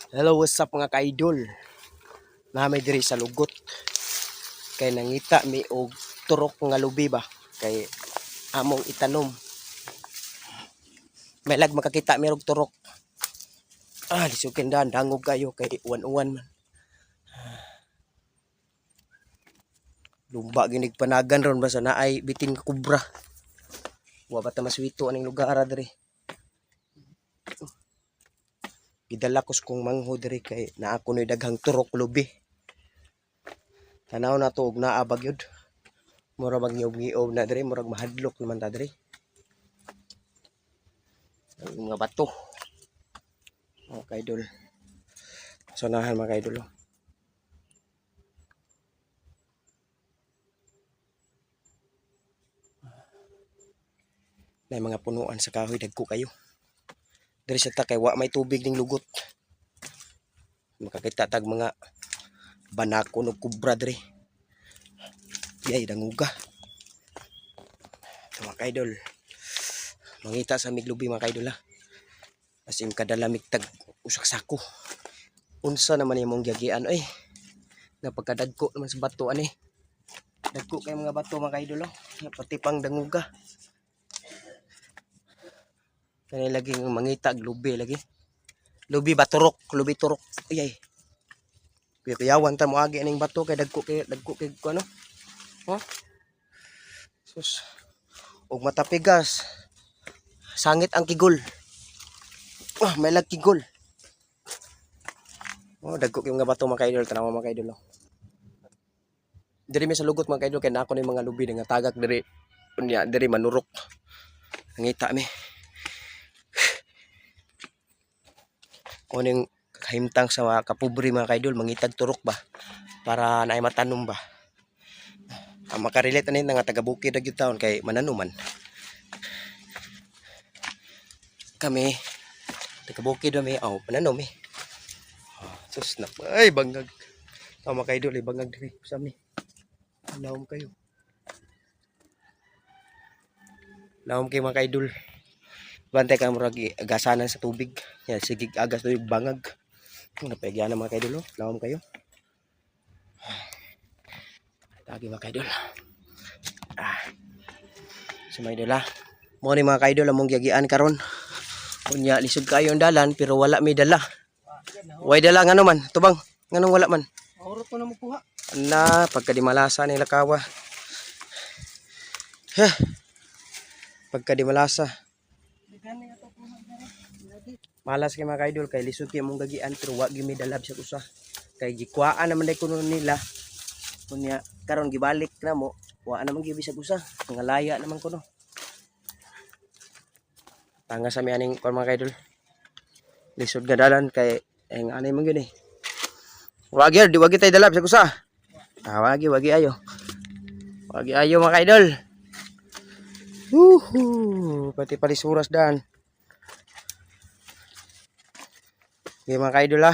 Hello, what's up mga ka-idol? Namin diri sa lugot. Kay nangita mi og turok nga lubi ba? Kay among itanom. May lag makakita mi og turok. Lisukin dan dangog kayo kay uwan-uwan man. Lumba ginig panagan ron basta naay bitin ka kubra. Wa bata maswito aning lugar diri. Gidala ko kong mangho diri kay naa kunoy daghang turok lubi. Tanaw na to og naa bagyod. Mura bag ngiob-ngiob na diri, murag mahadlok naman ta diri. Ang mga bato. Mga ka-idol. Sonahan mga ka-idol. May mga punuan sa kahoy dagko kayo. Diri sa takay wa may tubig ning lugot. Makakita tag mga banako no kubra diri. Yay danguga. Ito mga ka-idol. Mangita sa miglubi mga ka-idol ha. As in kadalamig tag usak sako. Unsa naman imong giagian oy. Napagkadagko naman sa bato ani. Dagko kay mga bato mga ka-idol oh. Pati pang danguga. Kani lagi mangita lubi lagi. Lubi ba turok, lubi turok. Ay. Kuyawan ta mo agi aning bato kay dagko kay ano? Oh. Sus. Og matapigas. Sangit ang kigol. May lag kigol. Dagko kay mga bato mga ka-idol, tanaw mga ka-idol. Diri mi sa lugot mga ka-idol kay nako ni mga lubi nga tagak diri. Unya diri manurok. Nangita mi. Kuning kahimtang sa mga kapobre mga ka-idol, mangitag turok ba para naay matanom ba. Ang makarelate ani nga taga bukid ra gyud taon kay mananuman. Kami taga bukid kami, pananom eh. Sus na ay bangag. Mga ka-idol, bangag diri sa mi. Lawom kayo. Lawom kayo mga ka-idol. Bantay ka murag agasanan sa tubig. Yan, sige agas tubig bangag. Napagyan na mga ka-idol. Lawom kayo. Tagi mga ka-idol. So mga idol mo ni mga ka-idol among giagian karon. Unya lisod kayo ang dalan pero wala may dala. Way dala ngano man, tubang. Nganong wala man? Maurot ko na mo kuha. Pagka di malasa ni lakawa. Pagka di malasa. Malas kay mga ka-idol kay lisod kay mong gagian pero wa gyud may dalab sa usa. Kay gikwaan naman day kuno nila. Unya karon gibalik na mo, wa naman gyud bisag usa. Nga laya naman kuno. Tanga sa mi aning kon mga ka-idol. Lisod nga dalan kay ang anay man gyud eh. Wagi tay dalab sa usa. Wagi ayo. Wagi ayo mga ka-idol. Pati palisuras dan. Okay mga ka-idol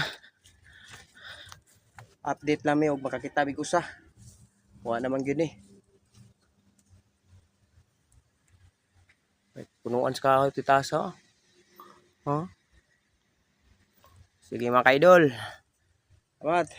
update lang mi og makakita big usa. Wa naman gyud eh. Punuan sa kahoy pitasa. Sige mga ka-idol. Salamat.